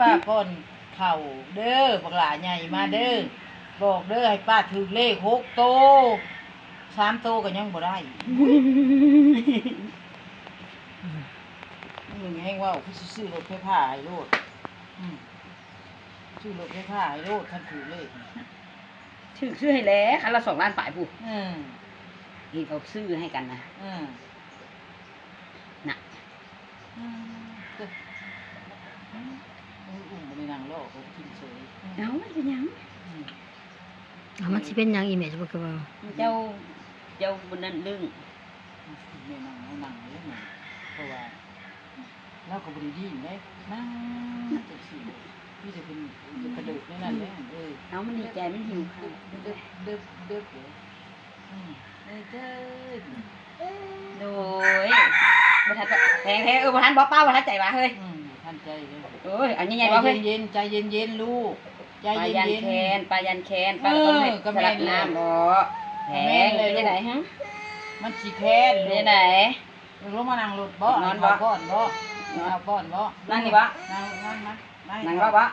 ป้าป้อนเข่าเด้อบักหลาใหญ่มาเด้อบอกเด้อให้ป้าถือเลข6 โต 3 โตก็ยังบ่ได้มึงให้ว่าคือสิซื้อรถไฟฟ้าให้โลดซื้อรถไฟฟ้าให้โลดคันถือเลข ซื้อให้แล้วคันละ2 ล้านปลายผู้ นี่ เขาซื้อให้กันนะน่ะอุ้มบ่ได้นั่งรอเขากินเฉย เอามันเป็นหยัง มันสิเป็นหยังอีแม่จะบ่คือว่า เจ้าบนนั้นลึง แม่นั่งเอานั่งเลยนั่งเพราะว่าเราก็บ่ได้ยินเด้นั่งจังซี่พี่จะเป็นกระเดิดในนั้นเลยเอามันดีใจมันหิวข้าว เด้อเลยเด้อ โดยบ่ทันแพงบ่ทันบ่เป้าบ่ทันใจว่าเฮ้ย ท่านใจเลย โอ้ยอันใหญ่ๆบ่เฮ้ย เย็นใจเย็นๆลูกใจ ปลา เย็ ยัน น แคนปลายันแคนปลาต้องให้สลับน้ำบ่แพงเลยจังได๋ฮะ มันสิแค้น จังได๋ ลงมานั่งรถบ่นอนบ่บ่เอาบ่บ่ นั่งนี่บ่ นั่ง นั่งบ่บ่